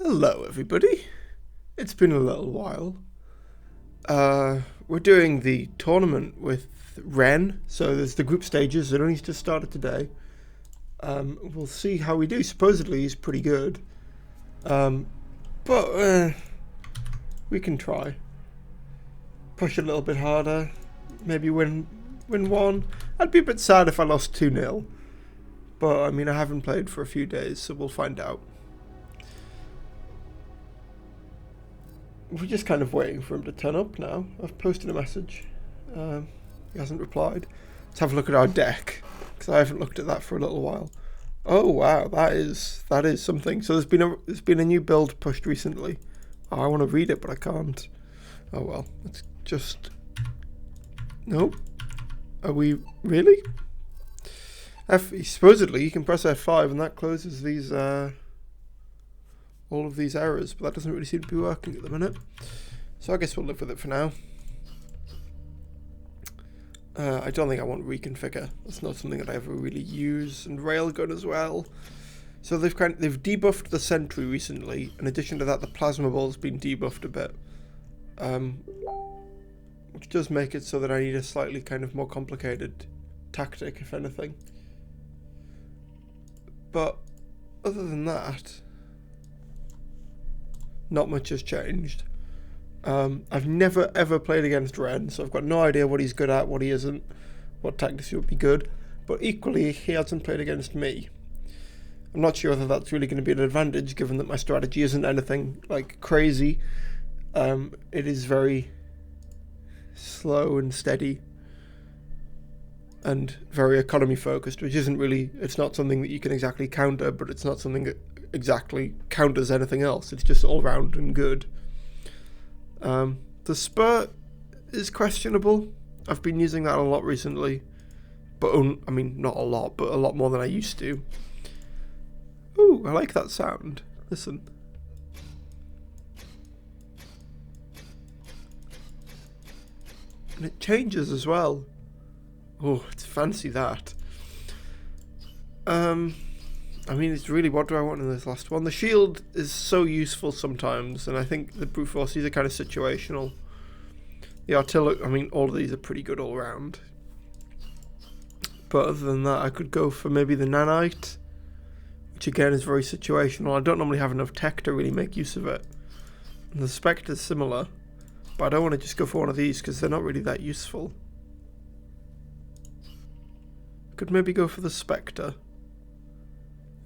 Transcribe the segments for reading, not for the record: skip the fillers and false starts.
Hello, everybody. It's been a little while. We're doing the tournament with Ren, so there's the group stages. It only just started today. We'll see how we do. Supposedly he's pretty good, but we can try. Push a little bit harder. Maybe win one. I'd be a bit sad if I lost 2-0. But I mean, I haven't played for a few days, so we'll find out. We're just kind of waiting for him to turn up now. I've posted a message. He hasn't replied. Let's have a look at our deck, because I haven't looked at that for a little while. Oh wow, that is something. So there's been a new build pushed recently. Oh, I want to read it, but I can't. Oh well, it's just... Nope. Are we really? Supposedly you can press F5 and that closes these all of these errors, but that doesn't really seem to be working at the minute. So I guess we'll live with it for now. I don't think I want reconfigure. That's not something that I ever really use, and railgun as well. So they've debuffed the sentry recently. In addition to that, the plasma ball's been debuffed a bit, which does make it so that I need a slightly kind of more complicated tactic, if anything. But other than that, not much has changed. I've never ever played against Ren, so I've got no idea what he's good at, what he isn't, what tactics he would be good. But equally, he hasn't played against me. I'm not sure whether that's really going to be an advantage, given that my strategy isn't anything like crazy. It is very slow and steady, and very economy focused, which isn't really, it's not something that you can exactly counter, but it's not something that exactly counters anything else. It's just all round and good. The spur is questionable. I've been using that a lot recently, but I mean, not a lot, but a lot more than I used to. Ooh, I like that sound. Listen. And it changes as well. Oh, it's fancy that. I mean, it's really, what do I want in this last one? The shield is so useful sometimes, and I think the brute forces are kind of situational. The artillery, I mean, all of these are pretty good all round. But other than that, I could go for maybe the nanite, which again is very situational. I don't normally have enough tech to really make use of it. And the Spectre's similar, but I don't want to just go for one of these because they're not really that useful. Could maybe go for the Spectre.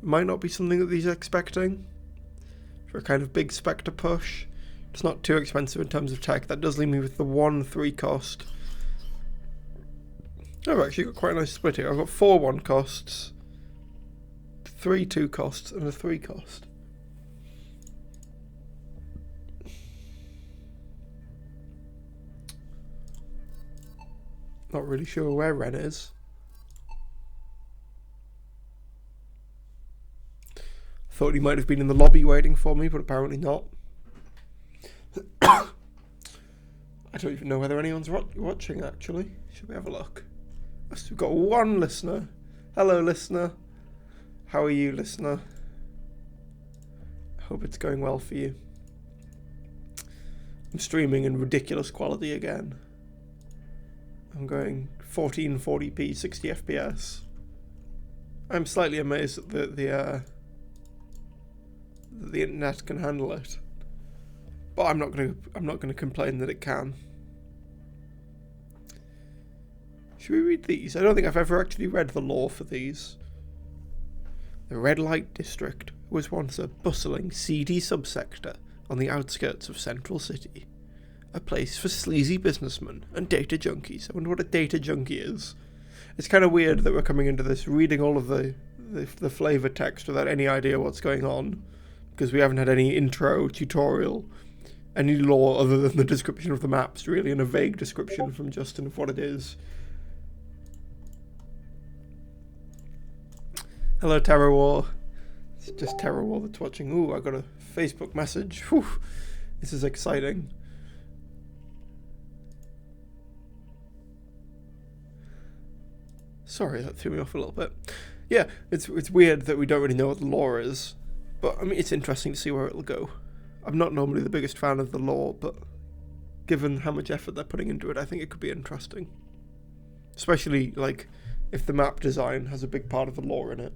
Might not be something that he's expecting for a kind of big Spectre push. It's not too expensive in terms of tech. That does leave me with the 1-3 cost. I've actually got quite a nice split here. I've got 4 1 costs, 3 2 costs, and a 3 cost. Not really sure where Ren is. Thought he might have been in the lobby waiting for me, but apparently not. I don't even know whether anyone's watching, actually. Should we have a look? We've got 1 listener. Hello, listener. How are you, listener? I hope it's going well for you. I'm streaming in ridiculous quality again. I'm going 1440p, 60 FPS. I'm slightly amazed that the internet can handle it, but I'm not gonna complain that it can. Should we read these? I don't think I've ever actually read the lore for these. The Red Light District was once a bustling, seedy subsector on the outskirts of Central City, a place for sleazy businessmen and data junkies. I wonder what a data junkie is. It's kind of weird that we're coming into this reading all of the flavor text without any idea what's going on, because we haven't had any intro, tutorial, any lore other than the description of the maps, really, and a vague description from Justin of what it is. Hello, Terror War. It's just Terror War that's watching. Ooh, I got a Facebook message. Whew, this is exciting. Sorry, that threw me off a little bit. Yeah, it's weird that we don't really know what the lore is. But I mean, it's interesting to see where it'll go. I'm not normally the biggest fan of the lore, but given how much effort they're putting into it, I think it could be interesting. Especially, like, if the map design has a big part of the lore in it,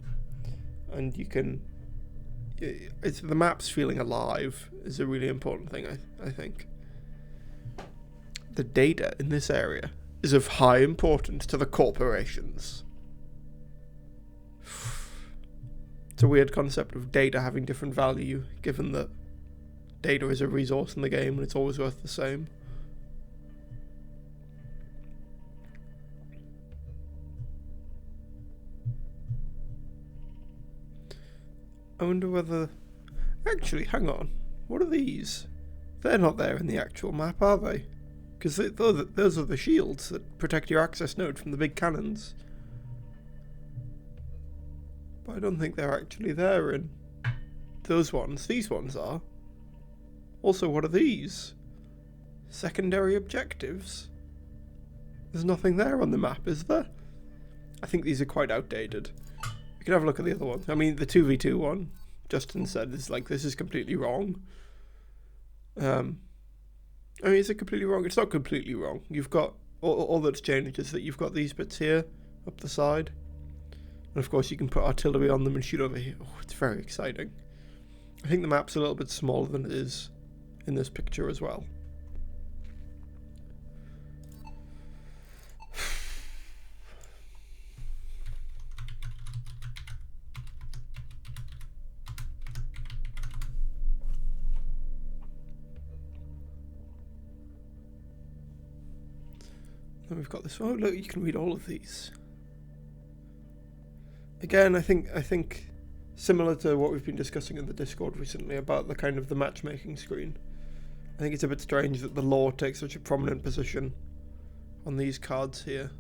and you can... It's the map's feeling alive is a really important thing, I think. The data in this area is of high importance to the corporations. It's a weird concept of data having different value, given that data is a resource in the game and it's always worth the same. I wonder whether... Actually, hang on. What are these? They're not there in the actual map, are they? Because those are the shields that protect your access node from the big cannons. But I don't think they're actually there in those ones. These ones are. Also, what are these? Secondary objectives? There's nothing there on the map, is there? I think these are quite outdated. You can have a look at the other one. I mean, the 2v2 one, Justin said, is like, this is completely wrong. I mean, is it completely wrong? It's not completely wrong. You've got, all that's changed is that you've got these bits here, up the side. And of course you can put artillery on them and shoot over here. Oh, it's very exciting. I think the map's a little bit smaller than it is in this picture as well. Then we've got this. Oh, look, you can read all of these. Again, I think similar to what we've been discussing in the Discord recently about the kind of the matchmaking screen. I think it's a bit strange that the lore takes such a prominent position on these cards here.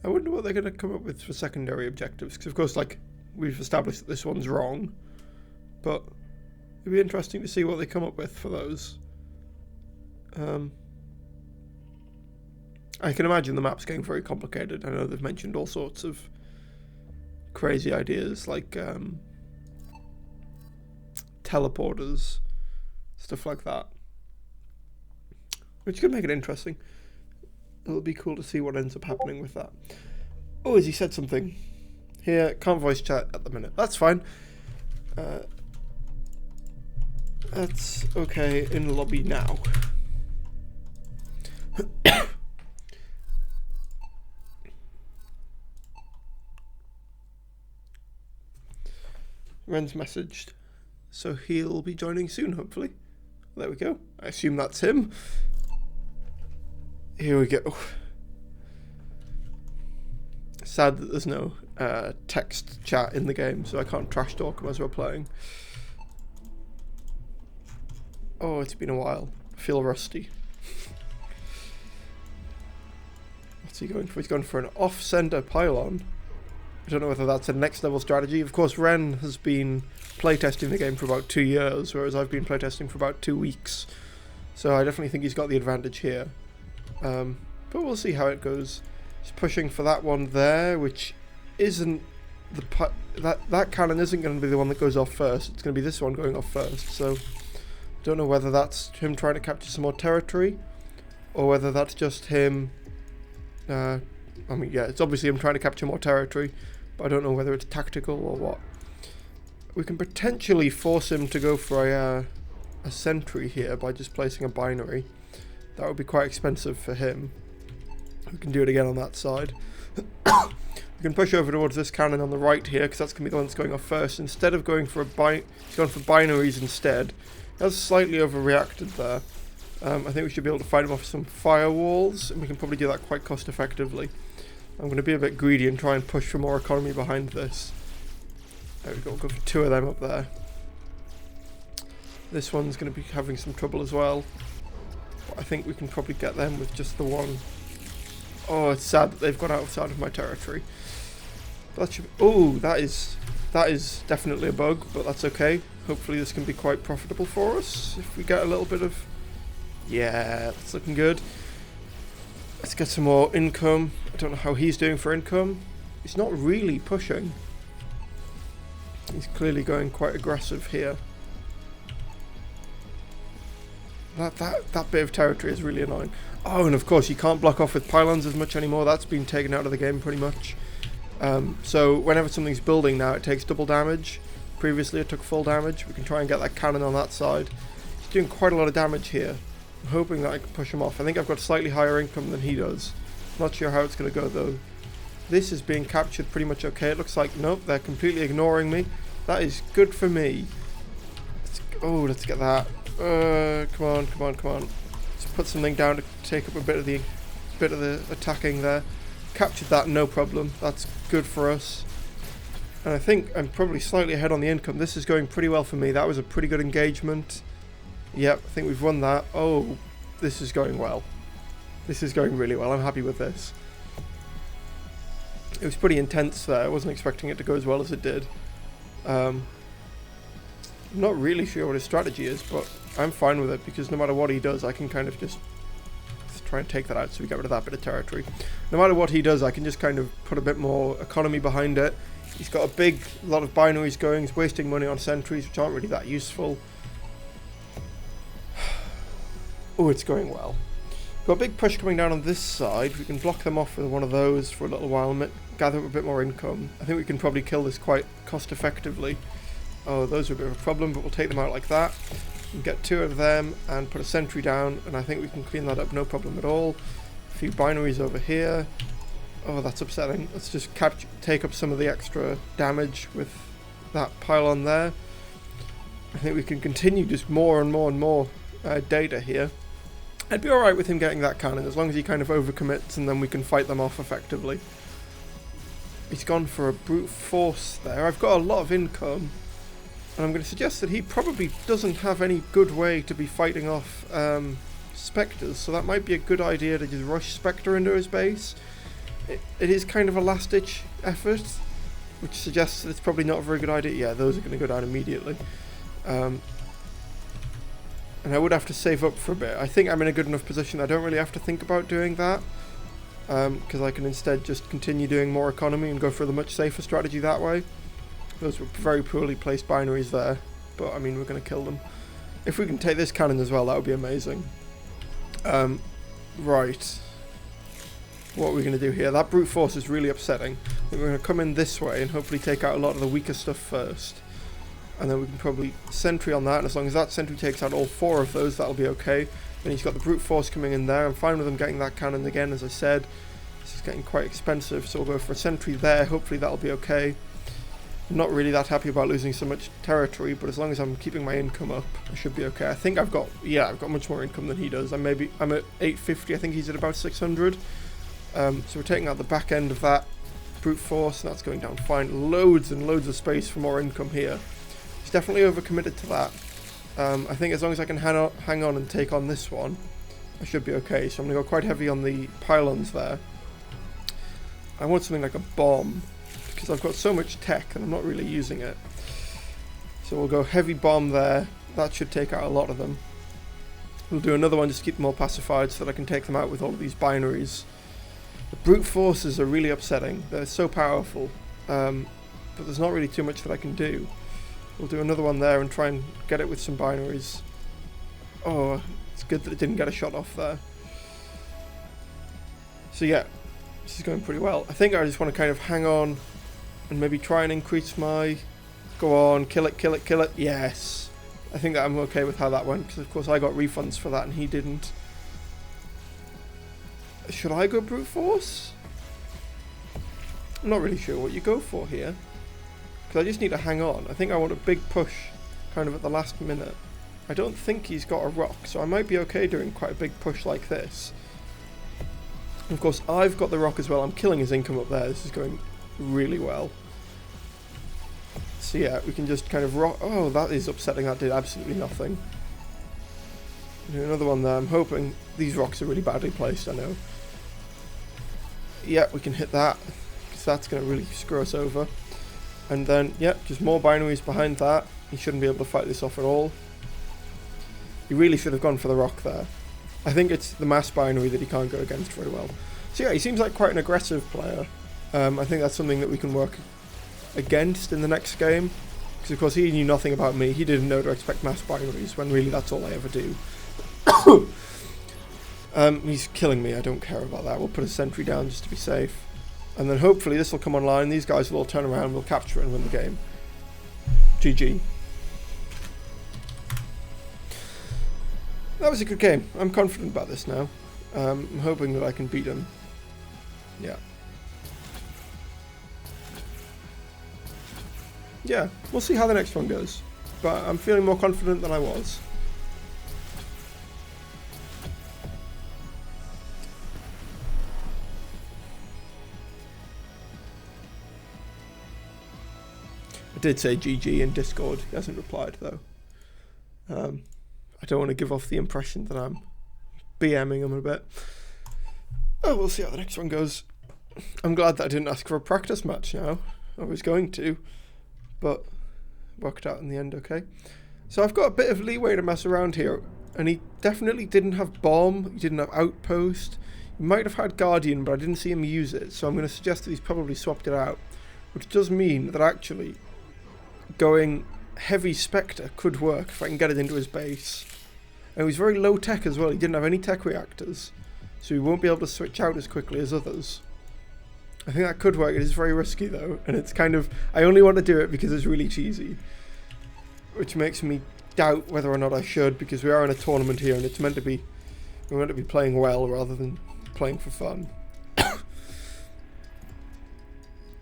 I wonder what they're going to come up with for secondary objectives, because of course, like, we've established that this one's wrong, but it'd be interesting to see what they come up with for those. I can imagine the map's getting very complicated. I know they've mentioned all sorts of crazy ideas, like teleporters, stuff like that, which could make it interesting. It'll be cool to see what ends up happening with that. Oh, has he said something? Here, can't voice chat at the minute. That's fine. That's okay in the lobby now. Ren's messaged, so he'll be joining soon, hopefully. There we go. I assume that's him. Here we go. Sad that there's no text chat in the game, so I can't trash talk him as we're playing. Oh, it's been a while. I feel rusty. What's he going for? He's going for an off-center pylon. I don't know whether that's a next level strategy. Of course, Ren has been playtesting the game for about 2 years, whereas I've been playtesting for about 2 weeks. So I definitely think he's got the advantage here. But we'll see how it goes. He's pushing for that one there, which isn't the that cannon isn't going to be the one that goes off first. It's going to be this one going off first. So don't know whether that's him trying to capture some more territory, or whether that's just him. I mean, yeah, it's obviously him trying to capture more territory, but I don't know whether it's tactical or what. We can potentially force him to go for a sentry here by just placing a binary. That would be quite expensive for him. We can do it again on that side. We can push over towards this cannon on the right here, because that's going to be the one that's going off first. Instead of going for he's gone for binaries instead. That's slightly overreacted there. I think we should be able to fight him off some firewalls, and we can probably do that quite cost effectively. I'm going to be a bit greedy and try and push for more economy behind this. There we go, we'll go for 2 of them up there. This one's going to be having some trouble as well. But I think we can probably get them with just the one. Oh, it's sad that they've got outside of my territory. That should be, oh, that is definitely a bug, but that's okay. Hopefully this can be quite profitable for us if we get a little bit of... Yeah, that's looking good. Let's get some more income. I don't know how he's doing for income. He's not really pushing. He's clearly going quite aggressive here. That bit of territory is really annoying. Oh, and of course you can't block off with pylons as much anymore. That's been taken out of the game pretty much. So whenever something's building now, it takes double damage. Previously it took full damage. We can try and get that cannon on that side. He's doing quite a lot of damage here. I'm hoping that I can push him off. I think I've got slightly higher income than he does. Not sure how it's going to go though. This is being captured pretty much okay. It looks like, nope, they're completely ignoring me. That is good for me. Let's get that. Come on. Let's put something down to take up a bit of the attacking there. Captured that, no problem. That's good for us. And I think I'm probably slightly ahead on the income. This is going pretty well for me. That was a pretty good engagement. Yep, I think we've won that. Oh, this is going well. This is going really well. I'm happy with this. It was pretty intense there. I wasn't expecting it to go as well as it did. I'm not really sure what his strategy is, but I'm fine with it because no matter what he does, I can kind of just try and take that out so we get rid of that bit of territory. No matter what he does, I can just kind of put a bit more economy behind it. He's got a lot of binaries going. He's wasting money on sentries, which aren't really that useful. Oh, it's going well. Got a big push coming down on this side. We can block them off with one of those for a little while, gather up a bit more income. I think we can probably kill this quite cost effectively. Oh, those are a bit of a problem, but we'll take them out like that. And get 2 of them and put a sentry down, and I think we can clean that up no problem at all. A few binaries over here. Oh, that's upsetting. Let's just take up some of the extra damage with that pylon there. I think we can continue just more and more data here. I'd be alright with him getting that cannon as long as he kind of overcommits and then we can fight them off effectively. He's gone for a brute force there. I've got a lot of income. And I'm going to suggest that he probably doesn't have any good way to be fighting off Spectres, so that might be a good idea to just rush Spectre into his base. It is kind of a last-ditch effort, which suggests that it's probably not a very good idea. Yeah, those are going to go down immediately. And I would have to save up for a bit. I think I'm in a good enough position I don't really have to think about doing that, because I can instead just continue doing more economy and go for the much safer strategy that way. Those were very poorly placed binaries there, but I mean, we're going to kill them. If we can take this cannon as well, that would be amazing. Right. What are we going to do here? That brute force is really upsetting. I think we're going to come in this way and hopefully take out a lot of the weaker stuff first. And then we can probably sentry on that, and as long as that sentry takes out all 4 of those, that'll be okay. Then he's got the brute force coming in there. I'm fine with him getting that cannon again, as I said. This is getting quite expensive, so we'll go for a sentry there. Hopefully that'll be okay. I'm not really that happy about losing so much territory, but as long as I'm keeping my income up, I should be okay. I think I've got much more income than he does. I'm at 850, I think he's at about 600. So we're taking out the back end of that brute force, and that's going down fine. Loads and loads of space for more income here. He's definitely overcommitted to that. I think as long as I can hang on and take on this one, I should be okay. So I'm going to go quite heavy on the pylons there. I want something like a bomb, because I've got so much tech and I'm not really using it. So we'll go heavy bomb there. That should take out a lot of them. We'll do another one just to keep them all pacified so that I can take them out with all of these binaries. The brute forces are really upsetting. They're so powerful, but there's not really too much that I can do. We'll do another one there and try and get it with some binaries. Oh, it's good that it didn't get a shot off there. So yeah, this is going pretty well. I think I just want to kind of hang on and maybe try and increase my... Go on, kill it. Yes. I think that I'm okay with how that went, because of course I got refunds for that and he didn't. Should I go brute force? I'm not really sure what you go for here, because I just need to hang on. I think I want a big push kind of at the last minute. I don't think he's got a rock, so I might be okay doing quite a big push like this. And of course I've got the rock as well. I'm killing his income up there. This is going really well. So yeah, we can just kind of rock. Oh, that is upsetting. That did absolutely nothing. Do another one there. I'm hoping these rocks are really badly placed, I know. Yeah, we can hit that, because that's going to really screw us over. And then, yeah, just more binaries behind that. He shouldn't be able to fight this off at all. He really should have gone for the rock there. I think it's the mass binary that he can't go against very well. So yeah, he seems like quite an aggressive player. I think that's something that we can work against in the next game. Because of course he knew nothing about me. He didn't know to expect mass binaries, when really that's all I ever do. He's killing me, I don't care about that. We'll put a sentry down just to be safe. And then hopefully this will come online, these guys will all turn around, we'll capture it and win the game. GG. That was a good game. I'm confident about this now. I'm hoping that I can beat him. Yeah. Yeah, we'll see how the next one goes. But I'm feeling more confident than I was. I did say GG in Discord. He hasn't replied though. I don't want to give off the impression that I'm BMing him a bit. Oh, we'll see how the next one goes. I'm glad that I didn't ask for a practice match now. I was going to, but worked out in the end okay. So I've got a bit of leeway to mess around here, and he definitely didn't have bomb, he didn't have outpost. He might have had guardian, but I didn't see him use it, so I'm going to suggest that he's probably swapped it out, which does mean that actually going heavy Spectre could work if I can get it into his base. And he was very low tech as well, he didn't have any tech reactors, so he won't be able to switch out as quickly as others. I think that could work. It is very risky though, and it's kind of, I only want to do it because it's really cheesy, which makes me doubt whether or not I should, because we are in a tournament here and it's meant to be, we're meant to be playing well rather than playing for fun.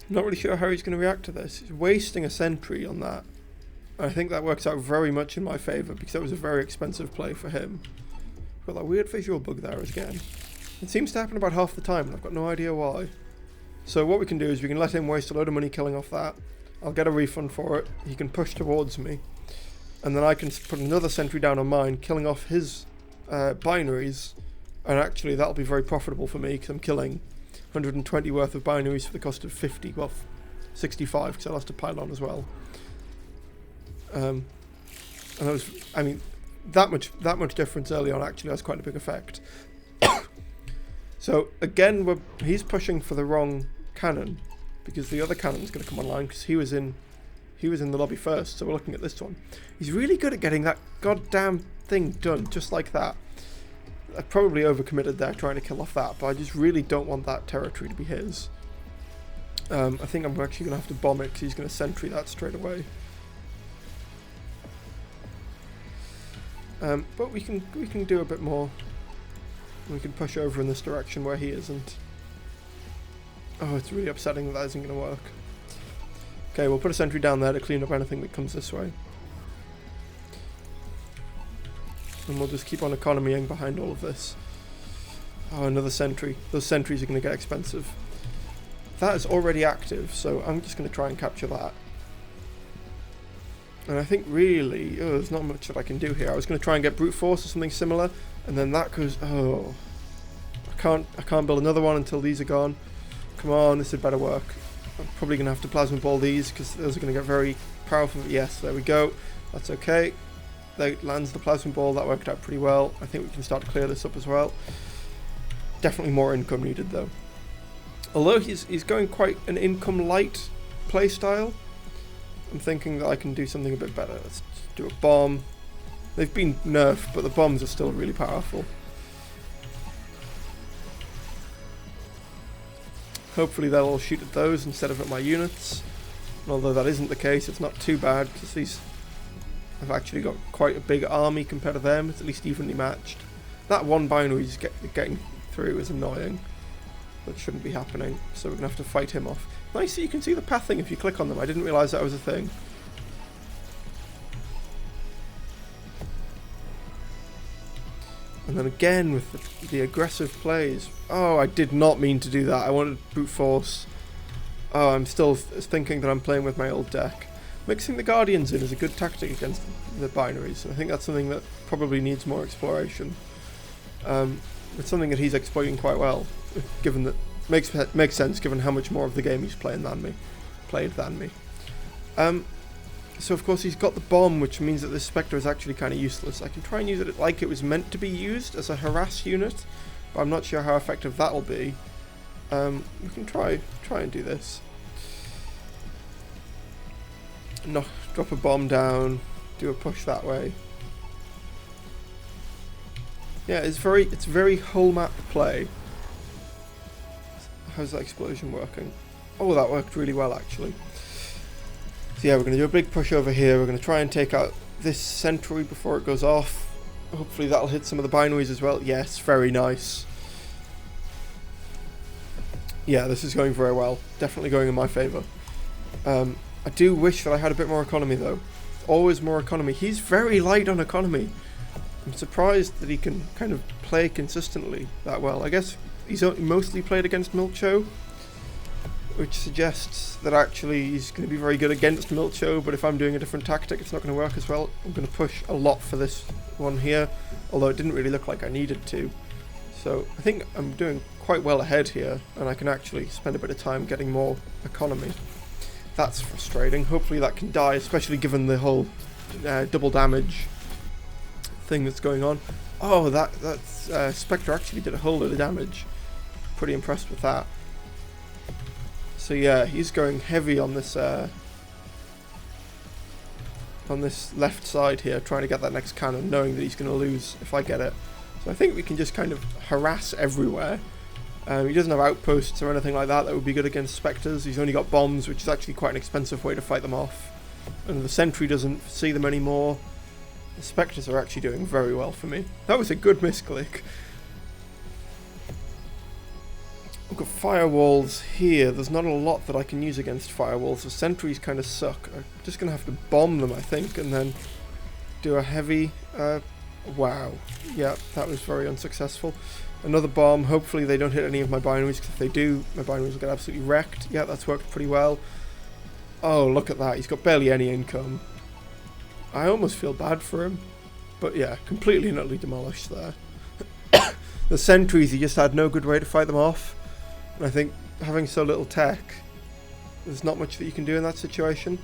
Not really sure how he's going to react to this. He's wasting a sentry on that. I think that works out very much in my favour because that was a very expensive play for him. Got that weird visual bug there again. It seems to happen about half the time and I've got no idea why. So what we can do is we can let him waste a load of money killing off that. I'll get a refund for it. He can push towards me. And then I can put another sentry down on mine, killing off his binaries. And actually that'll be very profitable for me because I'm killing 120 worth of binaries for the cost of 50, well 65 because I lost a pylon as well. And that was, I mean, that much difference early on actually has quite a big effect. So again, he's pushing for the wrong cannon because the other cannon's going to come online because he was in the lobby first. So we're looking at this one. He's really good at getting that goddamn thing done just like that. I probably overcommitted there trying to kill off that, but I just really don't want that territory to be his. I think I'm actually going to have to bomb it because he's going to sentry that straight away. But we can do a bit more. We can push over in this direction where he isn't. Oh, it's really upsetting that that isn't going to work. Okay, we'll put a sentry down there to clean up anything that comes this way. And we'll just keep on economying behind all of this. Oh, another sentry. Those sentries are going to get expensive. That is already active, so I'm just going to try and capture that. And I think really, there's not much that I can do here. I was going to try and get brute force or something similar, and then that goes, oh, I can't build another one until these are gone. Come on, this had better work. I'm probably going to have to plasma ball these because those are going to get very powerful. Yes, there we go. That's okay. That lands the plasma ball. That worked out pretty well. I think we can start to clear this up as well. Definitely more income needed though. Although he's going quite an income light play style, I'm thinking that I can do something a bit better. Let's do a bomb. They've been nerfed, but the bombs are still really powerful. Hopefully they'll all shoot at those instead of at my units. And although that isn't the case, it's not too bad because these have actually got quite a big army compared to them. It's at least evenly matched. That one binary is getting through is annoying. That shouldn't be happening, so we're going to have to fight him off. Nice that you can see the pathing if you click on them. I didn't realise that was a thing. And then again with the aggressive plays. Oh, I did not mean to do that. I wanted brute force. Oh, I'm still thinking that I'm playing with my old deck. Mixing the Guardians in is a good tactic against the binaries. I think that's something that probably needs more exploration. It's something that he's exploiting quite well, given that makes sense given how much more of the game he's played than me. So of course he's got the bomb, which means that this Spectre is actually kind of useless. I can try and use it like it was meant to be used as a harass unit, but I'm not sure how effective that'll be. We can try and do this. Drop a bomb down, do a push that way. Yeah, it's very whole map play. How's that explosion working? Oh, that worked really well actually. So yeah, we're going to do a big push over here. We're going to try and take out this sentry before it goes off. Hopefully that'll hit some of the binaries as well. Yes, very nice. Yeah, this is going very well. Definitely going in my favour. I do wish that I had a bit more economy though. Always more economy. He's very light on economy. I'm surprised that he can kind of play consistently that well. I guess he's mostly played against Milcho, which suggests that actually he's going to be very good against Milcho, but if I'm doing a different tactic it's not going to work as well. I'm going to push a lot for this one here, although it didn't really look like I needed to. So I think I'm doing quite well ahead here, and I can actually spend a bit of time getting more economy. That's frustrating. Hopefully that can die, especially given the whole double damage thing that's going on. Oh, that Spectre actually did a whole lot of damage. Pretty impressed with that. So yeah, he's going heavy on this left side here, trying to get that next cannon, knowing that he's going to lose if I get it. So I think we can just kind of harass everywhere. He doesn't have outposts or anything like that would be good against Spectres. He's only got bombs, which is actually quite an expensive way to fight them off. And the sentry doesn't see them anymore. The Spectres are actually doing very well for me. That was a good misclick. We've got firewalls here. There's not a lot that I can use against firewalls. The sentries kind of suck. I'm just going to have to bomb them, I think, and then do a heavy... wow. Yeah, that was very unsuccessful. Another bomb. Hopefully they don't hit any of my binaries, because if they do, my binaries will get absolutely wrecked. Yeah, that's worked pretty well. Oh, look at that. He's got barely any income. I almost feel bad for him. But yeah, completely and utterly demolished there. The sentries, he just had no good way to fight them off. And I think having so little tech, there's not much that you can do in that situation.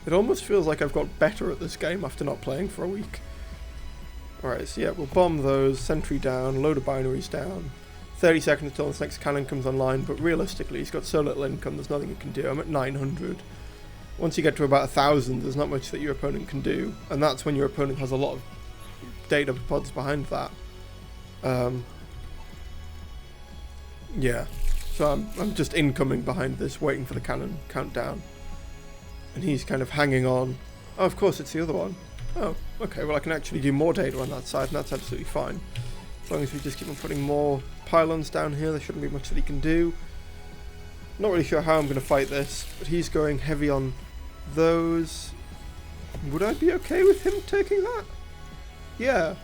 It almost feels like I've got better at this game after not playing for a week. Alright, so yeah, we'll bomb those, sentry down, load of binaries down. 30 seconds until this next cannon comes online, but realistically he's got so little income, there's nothing he can do. I'm at 900. Once you get to about 1,000, there's not much that your opponent can do, and that's when your opponent has a lot of data pods behind that. Yeah, so I'm just incoming behind this, waiting for the cannon countdown. And he's kind of hanging on. Oh, of course, it's the other one. Oh, okay, well I can actually do more data on that side, and that's absolutely fine. As long as we just keep on putting more pylons down here, there shouldn't be much that he can do. Not really sure how I'm going to fight this, but he's going heavy on those. Would I be okay with him taking that? Yeah.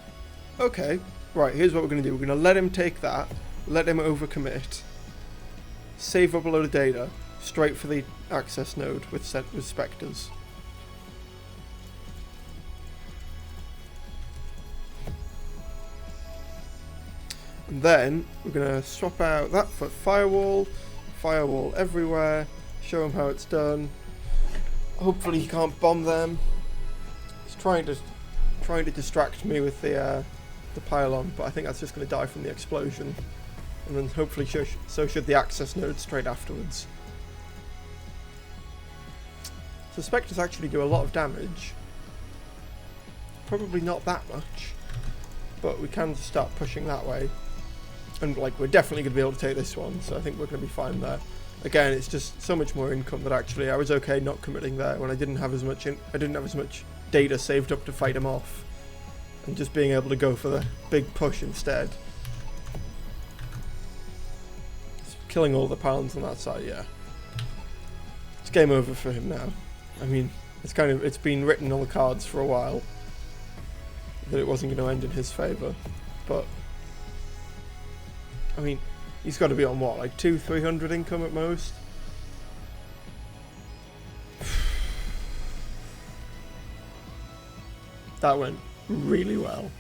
Okay. Right, here's what we're going to do. We're going to let him take that, let him overcommit, save up a load of data, straight for the access node with Spectres. And then we're going to swap out that for firewall everywhere, show him how it's done. Hopefully he can't bomb them. He's trying to distract me with the pylon, but I think that's just going to die from the explosion. And then hopefully so should the access node straight afterwards. So Spectres actually do a lot of damage. Probably not that much, but we can start pushing that way. And like we're definitely going to be able to take this one, so I think we're going to be fine there. Again, it's just so much more income that actually I was okay not committing there when I didn't have as much data saved up to fight him off, and just being able to go for the big push instead. Just killing all the pylons on that side, yeah. It's game over for him now. I mean, it's been written on the cards for a while that it wasn't going to end in his favour, but I mean, he's got to be on what, like 200-300 income at most? That went really well.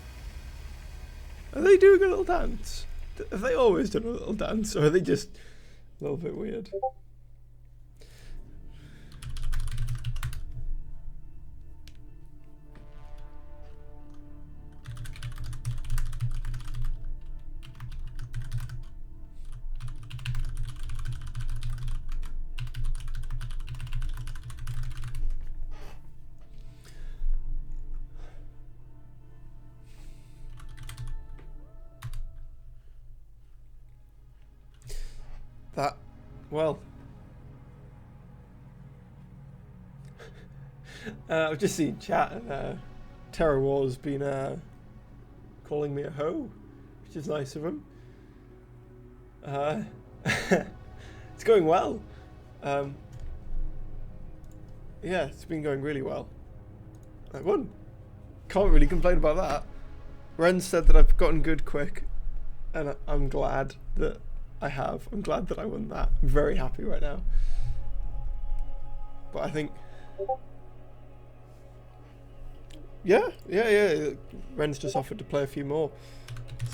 Are they doing a little dance? Have they always done a little dance, or are they just a little bit weird? That, well... I've just seen chat and Terror War's been calling me a hoe, which is nice of him. It's going well. Yeah, it's been going really well. I won. Can't really complain about that. Ren said that I've gotten good quick, and I'm glad that I have. I'm glad that I won that. I'm very happy right now. But I think... Yeah. Ren's just offered to play a few more.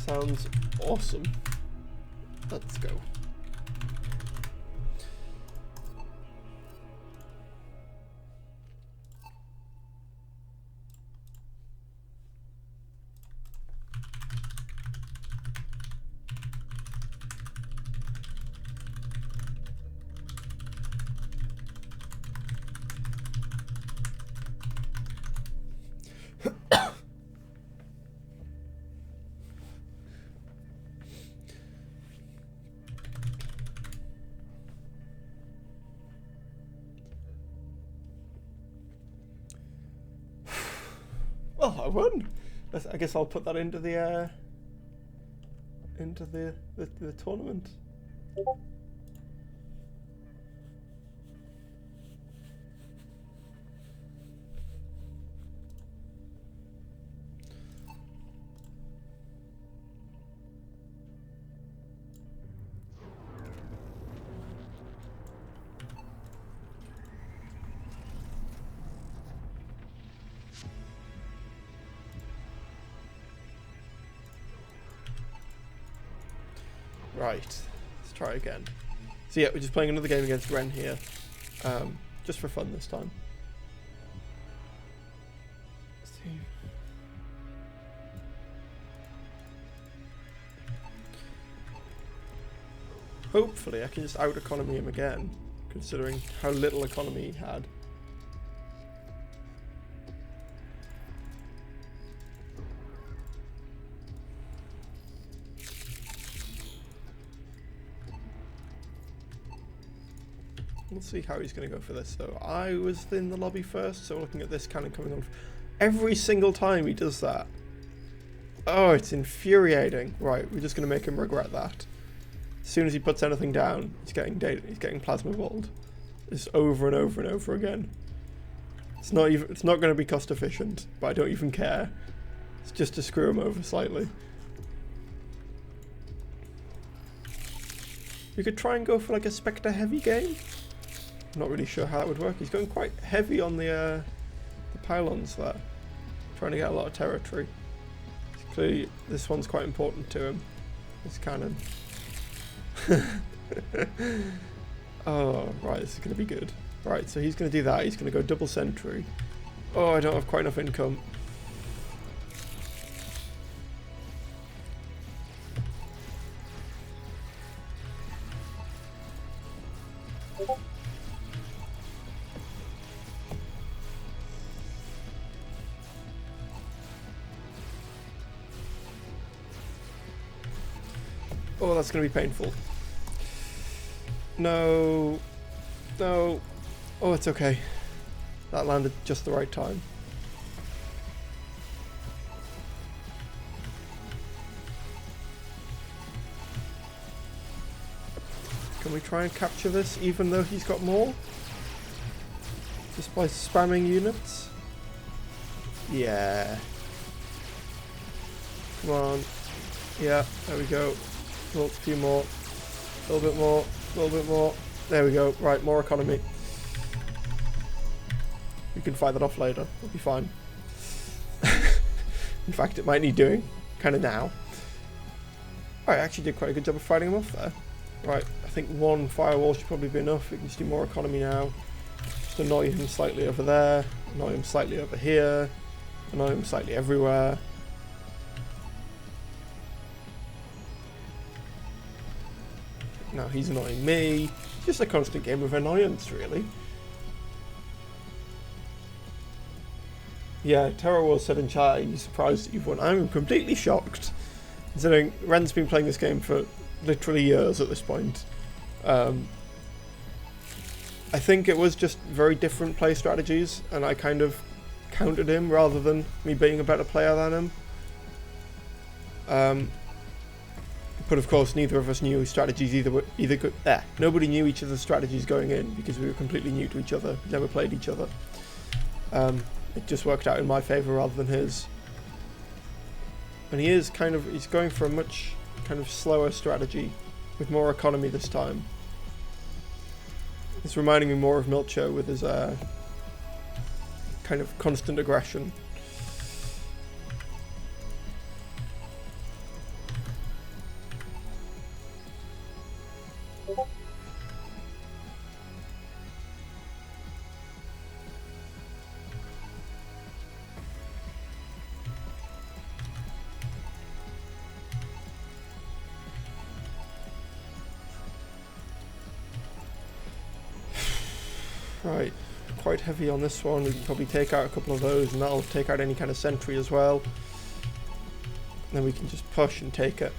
Sounds awesome. Let's go. Well, I won. I guess I'll put that into the tournament. Right, let's try again. So yeah, we're just playing another game against Ren here, just for fun this time. Let's see. Hopefully I can just out-economy him again, considering how little economy he had. We'll see how he's going to go for this though. I was in the lobby first, so looking at this cannon coming on every single time he does that. Oh, it's infuriating. Right, we're just going to make him regret that. As soon as he puts anything down, he's getting data, he's getting plasma balled. Just over and over and over again. It's not going to be cost efficient, but I don't even care. It's just to screw him over slightly. We could try and go for like a Spectre heavy game. I'm not really sure how that would work. He's going quite heavy on the pylons there. Trying to get a lot of territory. Clearly this one's quite important to him. This cannon. Oh, right, this is going to be good. Right, so he's going to do that. He's going to go double sentry. Oh, I don't have quite enough income. Oh, that's going to be painful. No. No. Oh, it's okay. That landed just the right time. Can we try and capture this even though he's got more? Just by spamming units? Yeah. Come on. Yeah, there we go. Oh, a few more. A little bit more. A little bit more. There we go. Right, more economy. We can fight that off later. We'll be fine. In fact, it might need doing. Kind of now. I actually did quite a good job of fighting him off there. Right, I think one firewall should probably be enough. We can just do more economy now. Just annoy him slightly over there. Annoy him slightly over here. Annoy him slightly everywhere. Now he's annoying me. Just a constant game of annoyance, really. Yeah, Terror Wars said in chat, he's surprised that you've won. I'm completely shocked. Considering Ren's been playing this game for literally years at this point. I think it was just very different play strategies, and I kind of countered him rather than me being a better player than him. But of course, neither of us knew strategies either good. Nobody knew each other's strategies going in because we were completely new to each other, never played each other. It just worked out in my favour rather than his. And he's going for a much kind of slower strategy with more economy this time. It's reminding me more of Milcho with his kind of constant aggression. Right, quite heavy on this one. We can probably take out a couple of those, and that'll take out any kind of sentry as well. And then we can just push and take it.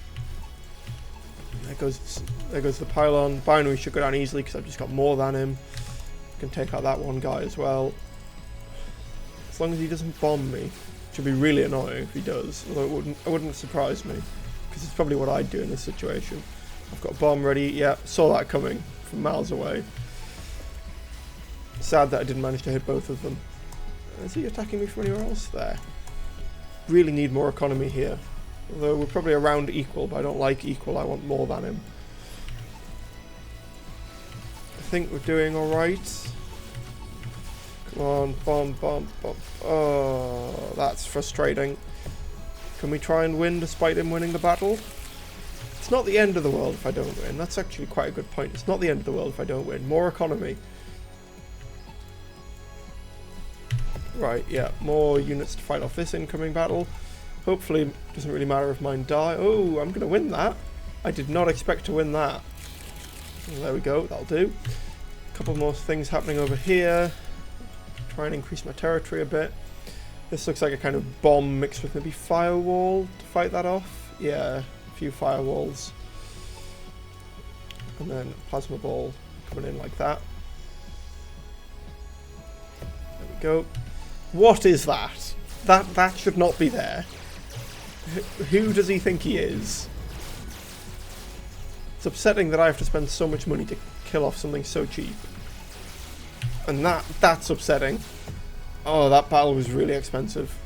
There goes the pylon. Binary should go down easily because I've just got more than him. Can take out that one guy as well. As long as he doesn't bomb me, which would be really annoying if he does. Although it wouldn't surprise me because it's probably what I'd do in this situation. I've got a bomb ready. Yeah, saw that coming from miles away. Sad that I didn't manage to hit both of them. Is he attacking me from anywhere else? There. Really need more economy here. Although we're probably around equal, but I don't like equal. I want more than him. I think we're doing alright. Come on, bomb, bomb, bomb. Oh, that's frustrating. Can we try and win despite him winning the battle? It's not the end of the world if I don't win. That's actually quite a good point. It's not the end of the world if I don't win. More economy. Right, yeah, more units to fight off this incoming battle. Hopefully, it doesn't really matter if mine die. Oh, I'm going to win that. I did not expect to win that. Well, there we go, that'll do. A couple more things happening over here. Try and increase my territory a bit. This looks like a kind of bomb mixed with maybe firewall to fight that off. Yeah, a few firewalls. And then plasma ball coming in like that. There we go. What is that? That should not be there. Who does he think he is? It's upsetting that I have to spend so much money to kill off something so cheap. And that's upsetting. Oh, that battle was really expensive.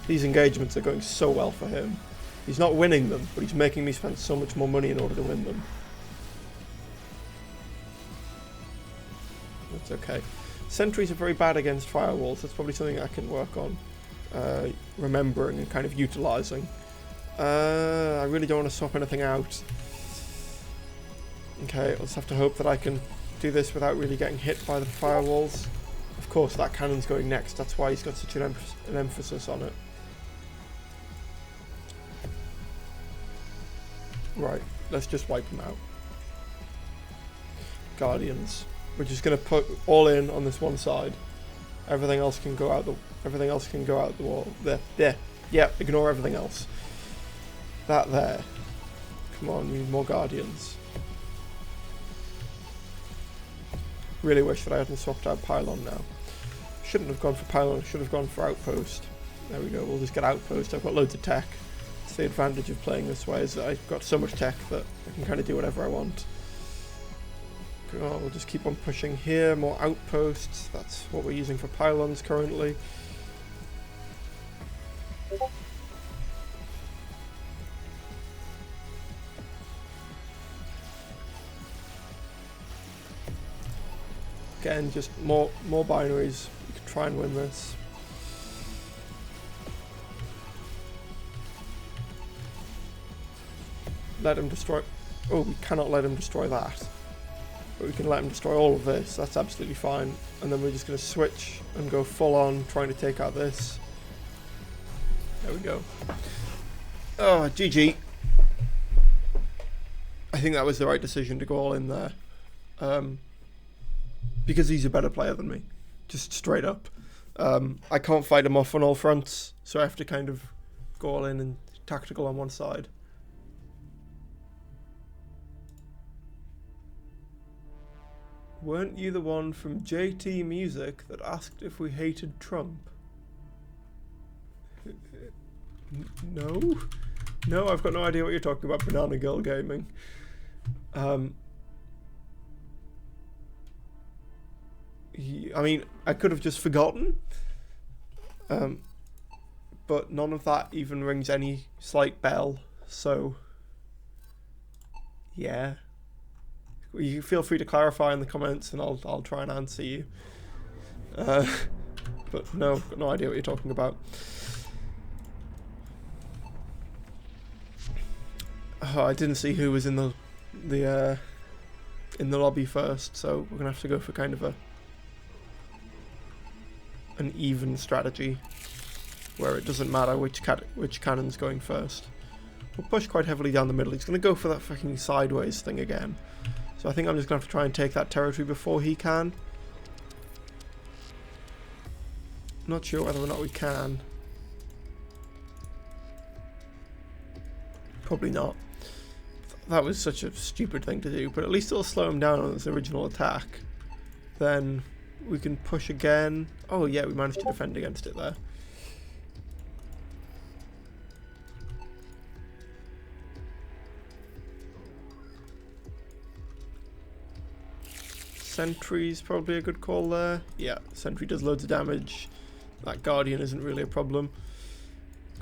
These engagements are going so well for him. He's not winning them, but he's making me spend so much more money in order to win them. That's okay. Sentries are very bad against firewalls. That's probably something I can work on. Remembering and kind of utilising. I really don't want to swap anything out. Okay, I'll just have to hope that I can do this without really getting hit by the firewalls. Of course, that cannon's going next. That's why he's got such an emphasis on it. Right, let's just wipe him out. Guardians. We're just going to put all in on this one side. Everything else can go out the wall. There. Yeah, ignore everything else. That there. Come on, we need more guardians. Really wish that I hadn't swapped out pylon now. Shouldn't have gone for pylon, should have gone for outpost. There we go, we'll just get outpost. I've got loads of tech. It's the advantage of playing this way, is that I've got so much tech that I can kind of do whatever I want. Oh, we'll just keep on pushing here, more outposts. That's what we're using for pylons currently. Again, just more binaries. We can try and win this. Let him destroy... Oh, we cannot let him destroy that. But we can let him destroy all of this. That's absolutely fine. And then we're just going to switch and go full on trying to take out this. There we go. Oh, GG. I think that was the right decision to go all in there. Because he's a better player than me. Just straight up. I can't fight him off on all fronts. So I have to kind of go all in and tactical on one side. Weren't you the one from JT Music that asked if we hated Trump? No? No, I've got no idea what you're talking about, Banana Girl Gaming. I mean, I could have just forgotten. But none of that even rings any slight bell, so yeah. You feel free to clarify in the comments and I'll try and answer you. But no, I've got no idea what you're talking about. Oh, I didn't see who was in the lobby first, so we're gonna have to go for kind of an even strategy where it doesn't matter which cannon's going first. We'll push quite heavily down the middle. He's gonna go for that fucking sideways thing again. So I think I'm just gonna have to try and take that territory before he can. Not sure whether or not we can. Probably not. That was such a stupid thing to do, but at least it'll slow him down on his original attack. Then we can push again. Oh yeah, we managed to defend against it there. Sentry's probably a good call there. Yeah, Sentry does loads of damage. That Guardian isn't really a problem.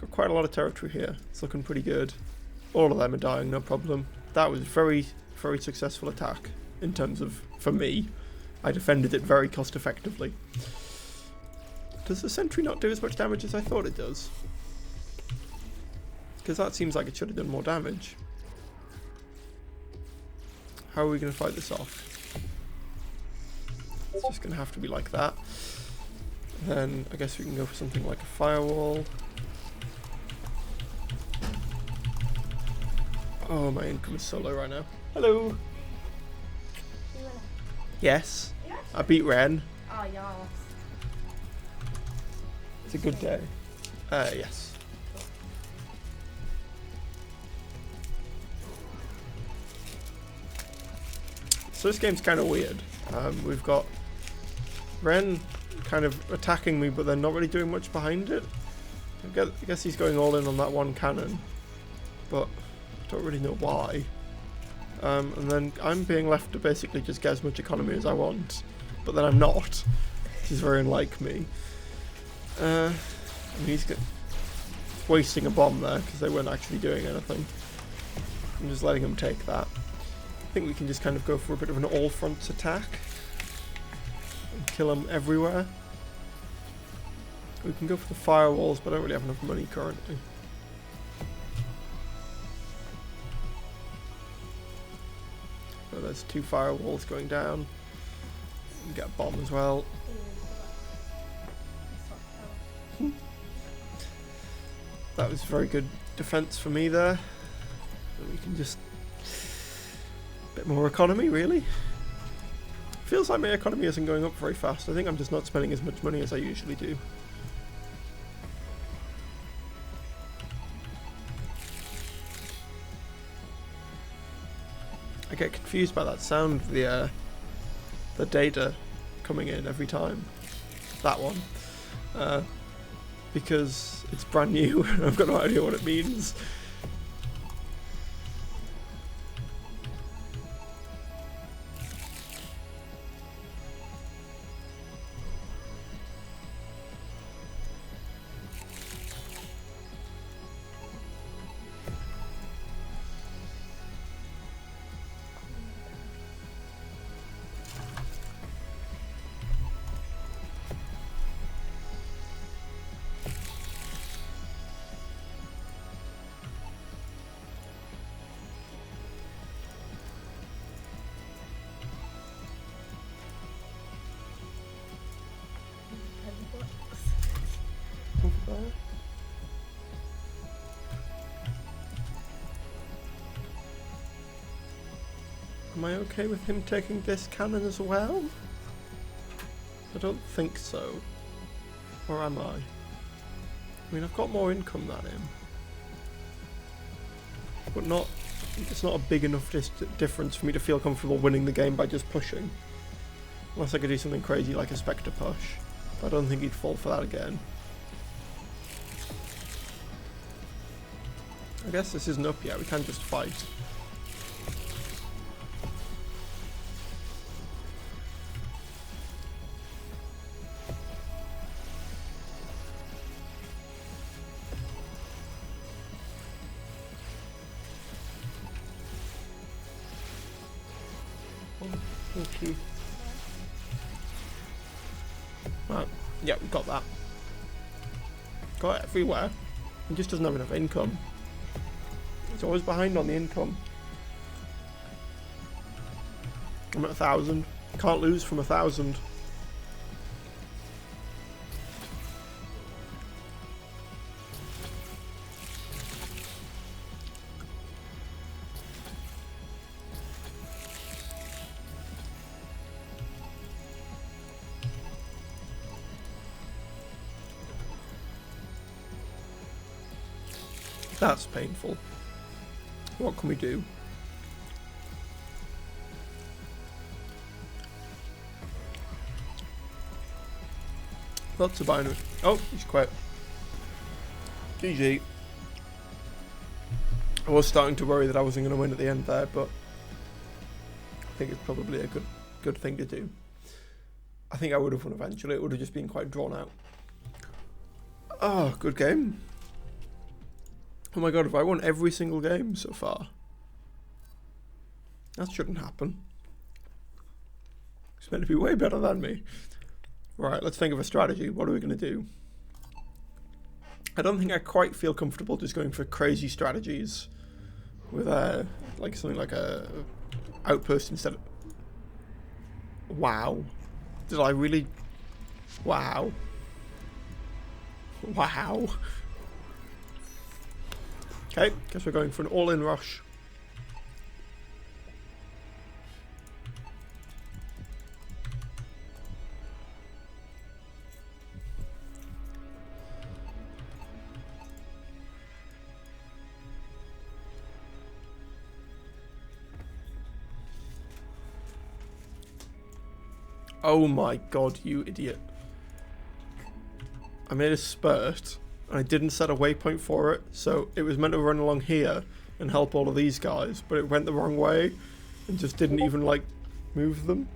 Got quite a lot of territory here. It's looking pretty good. All of them are dying, no problem. That was very, very successful attack in terms of, for me, I defended it very cost effectively. Does the Sentry not do as much damage as I thought it does? Because that seems like it should have done more damage. How are we going to fight this off? It's just going to have to be like that. Then I guess we can go for something like a firewall. Oh, my income is so low right now. Hello. Yes. I beat Ren. Oh, yes. It's a good day. Yes. So this game's kind of weird. We've got Ren kind of attacking me, but they're not really doing much behind it. I guess he's going all in on that one cannon, but I don't really know why. And then I'm being left to basically just get as much economy as I want, but then I'm not, which is very unlike me. And he's wasting a bomb there because they weren't actually doing anything. I'm just letting him take that. I think we can just kind of go for a bit of an all-fronts attack and kill them everywhere. We can go for the firewalls, but I don't really have enough money currently. So there's 2 firewalls going down. We can get a bomb as well. That was very good defense for me there. And we can just... bit more economy, really. Feels like my economy isn't going up very fast. I think I'm just not spending as much money as I usually do. I get confused by that sound, the data coming in every time. That one. Because it's brand new and I've got no idea what it means. Am I okay with him taking this cannon as well? I don't think so. Or am I? I mean, I've got more income than him. but not. It's not a big enough difference for me to feel comfortable winning the game by just pushing. Unless I could do something crazy like a Spectre push. But I don't think he'd fall for that again. I guess this isn't up yet, we can't just fight. Thank you. Right, yeah, we got that. Got it everywhere. He just doesn't have enough income. He's always behind on the income. I'm at 1,000. Can't lose from 1,000. That's painful. What can we do? Lots of binary. Oh, he's quit. GG. I was starting to worry that I wasn't going to win at the end there, but I think it's probably a good thing to do. I think I would have won eventually. It would have just been quite drawn out. Oh, good game. Oh my god, have I won every single game so far? That shouldn't happen. He's meant to be way better than me. Right, let's think of a strategy. What are we going to do? I don't think I quite feel comfortable just going for crazy strategies with like something like a outpost instead of... Wow. Did I really... Wow. Wow. Okay, guess we're going for an all-in rush. Oh my god, you idiot. I made a spurt. I didn't set a waypoint for it, so it was meant to run along here and help all of these guys, but it went the wrong way and just didn't even, like, move them.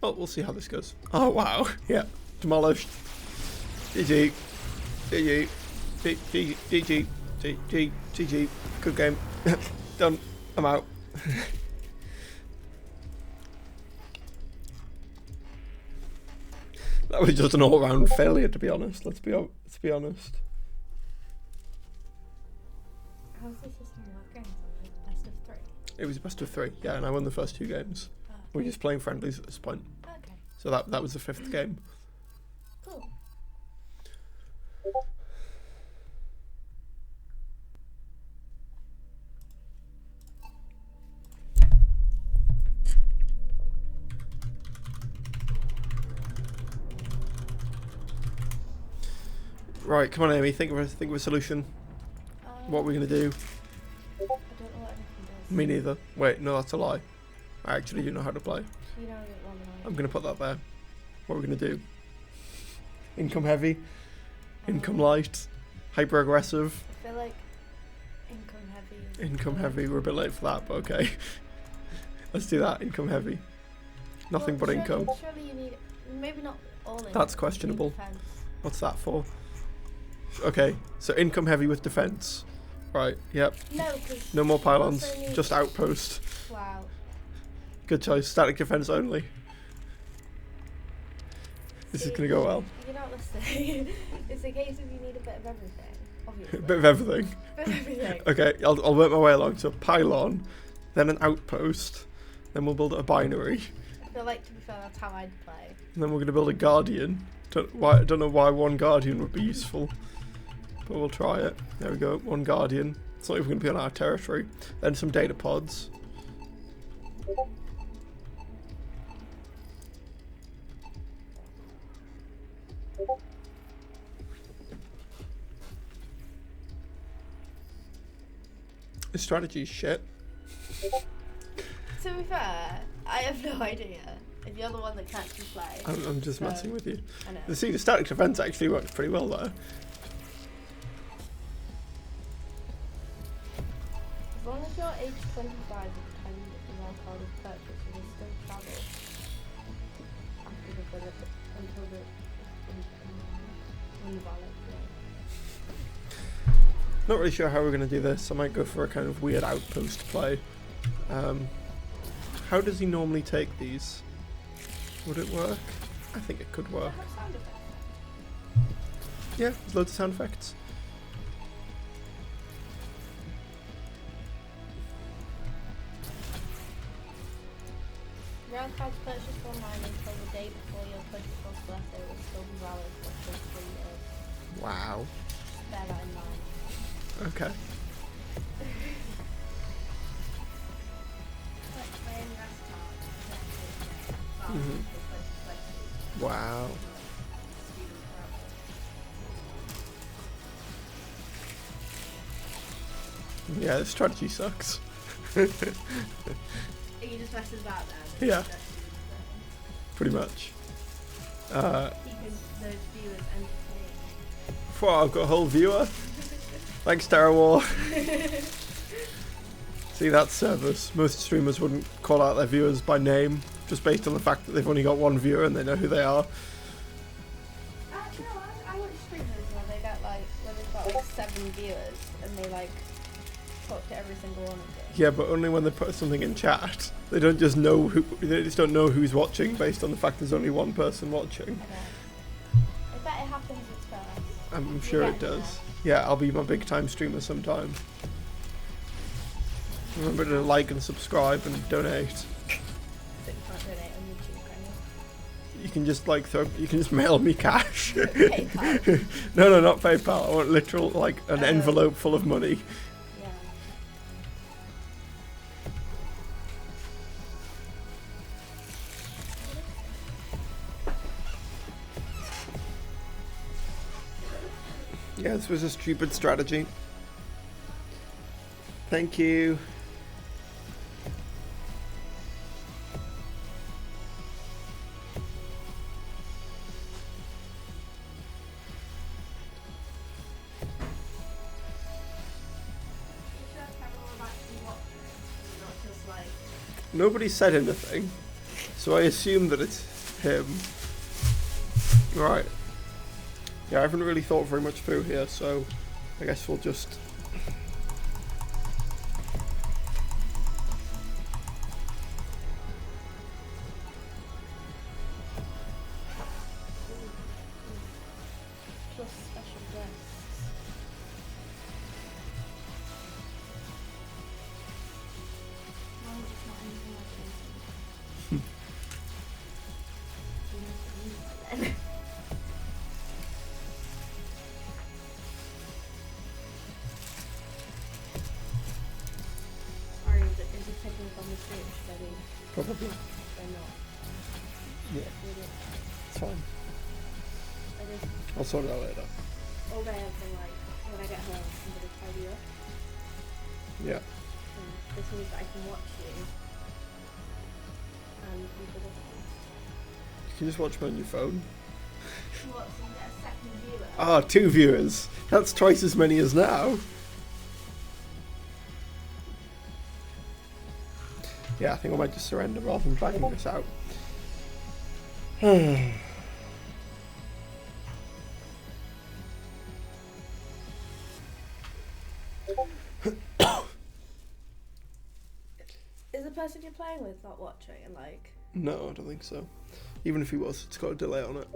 Well, we'll see how this goes. Oh, wow. Yeah, demolished. GG. GG. GG. GG. GG. Good game. Done. I'm out. That was just an all-round failure, to be honest. Let's be honest. How's the system working? Best of 3? It was best of 3, yeah, and I won the first 2 games. Oh. We're just playing friendlies at this point. Okay. So that was the 5th game. Cool. Right, come on, Amy. Think of a solution. What are we gonna do? I don't know what anything does. Me neither. Wait, no, that's a lie. I actually do know how to play. You know it well than I I'm gonna put that there. What are we gonna do? Income heavy, income light, hyper aggressive. I feel like income heavy. Income heavy. We're a bit late for that, but okay. Let's do that. Income heavy. Nothing but income. Surely you need, maybe not all income. That's questionable. Defense. What's that for? Okay, so income heavy with defense. Right, yep. No, because No more pylons, just outpost. Wow. Good choice, static defense only. This is gonna go well. You're not listening. It's a case of you need a bit of everything, obviously. A bit of everything. Bit of everything. Okay, I'll work my way along. So pylon, then an outpost, then we'll build a binary, I feel like, to be fair, that's how I'd play. and then we're gonna build a guardian. I don't know why one guardian would be useful, but we'll try it. There we go, one guardian. It's not even gonna be on our territory. Then some data pods. The strategy's shit. To be fair, I have no idea. If you're the one that can't actually play. I'm just messing with you. I know. The static defense actually works pretty well there. As long as you're age 25 at the time that the rail card is purchased, you can still travel after the bullet until the invalid. Not really sure how we're going to do this. I might go for a kind of weird outpost play. How does he normally take these? Would it work? I think it could work. Does it have sound effects? Yeah, there's loads of sound effects. Rail cards purchased online until the day before your 24th birthday will still be valid for 3 years. Wow. Bear that in mind. Okay. Wow. Yeah, this strategy sucks. He just messes about then. Yeah. Pretty much. Keeping those viewers entertained. Wow, I've got a whole viewer. Thanks, Star War. See, that's service. Most streamers wouldn't call out their viewers by name, just based on the fact that they've only got one viewer and they know who they are. No, I watch streamers where they get like, where they've got like 7 viewers and they like talk to every single one of them. Yeah, but only when they put something in chat. They don't just know who. They just don't know who's watching based on the fact there's only one person watching. Okay. I bet it happens at first. I'm sure it does. Yeah, I'll be my big time streamer sometime. Remember to like and subscribe and donate. So you can't donate on YouTube, can you? You can just like you can just mail me cash. PayPal. No, not PayPal. I want literal like an envelope full of money. Yeah. Yeah, this was a stupid strategy. Thank you. Nobody said anything, so I assume that it's him. Right. Yeah, I haven't really thought very much through here, so I guess we'll just... Plus special guests. No, it's not anything like this. Or is it picking up on the stream? Should I be? Probably. Or not? Yeah, it's fine. I just I'll sort it out later. all day I've been like, when I get home, I'm gonna tidy up. Yeah. And this means that I can watch you. And people You can just watch me on your phone. what? So you get a second viewer? Ah, 2 viewers. That's twice as many as now. Yeah, I think I might just surrender rather than dragging this out. Is the person you're playing with not watching and like? No, I don't think so. Even if he was, it's got a delay on it.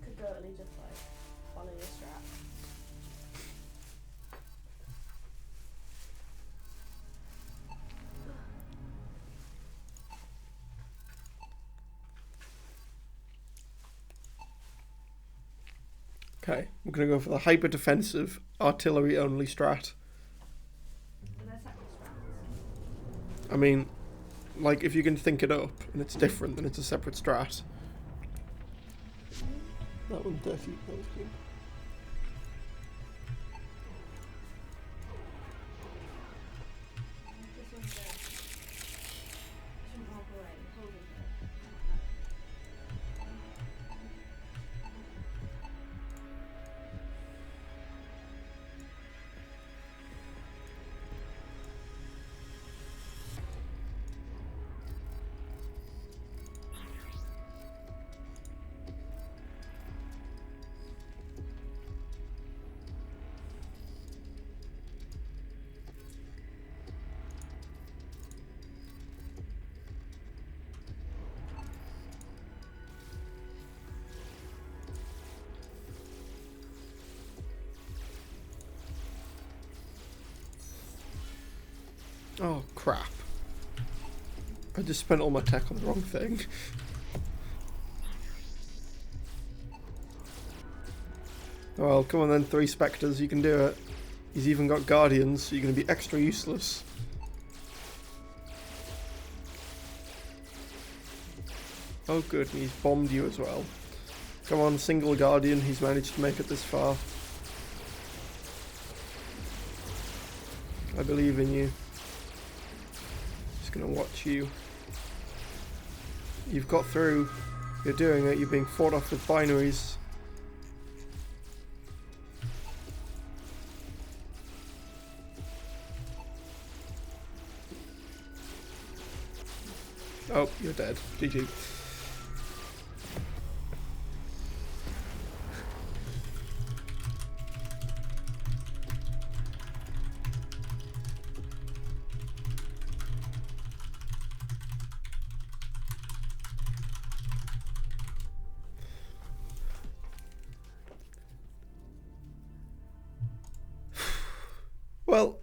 Could totally just like follow your strat. Okay, we're going to go for the hyper-defensive, artillery-only strat. Are there separate strats? I mean, like, if you can think it up and it's different, then it's a separate strat. That one's dirty. That was clean. This one's there. Shouldn't walk away. Hold it there. Oh crap. I just spent all my tech on the wrong thing. Well, come on then, 3 Spectres, you can do it. He's even got Guardians, so you're going to be extra useless. Oh good, and he's bombed you as well. Come on, single Guardian, he's managed to make it this far. I believe in you. Just gonna watch you. You've got through. You're doing it, you're being fought off with binaries. Oh, you're dead. GG. Well,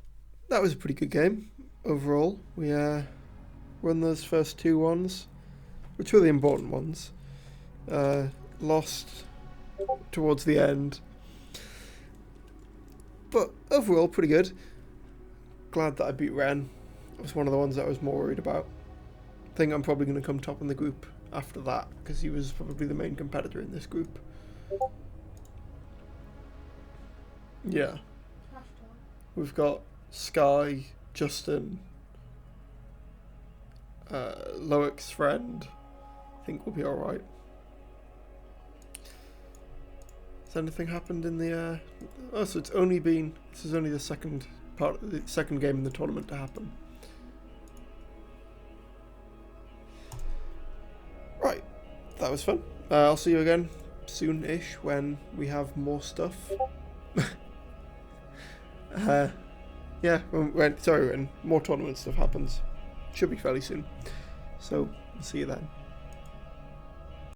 that was a pretty good game overall. We won those first 2 ones, which were the important ones. Lost towards the end, but overall pretty good. Glad that I beat Ren. It was one of the ones that I was more worried about. I think I'm probably going to come top in the group after that, because he was probably the main competitor in this group. Yeah. We've got Sky, Justin, Loic's friend. I think we'll be alright. Has anything happened in the... Oh, so it's only been... This is only the second part, the second game in the tournament to happen. Right, that was fun. I'll see you again soon-ish when we have more stuff. Yeah, when more tournament stuff happens. Should be fairly soon. So, I'll see you then.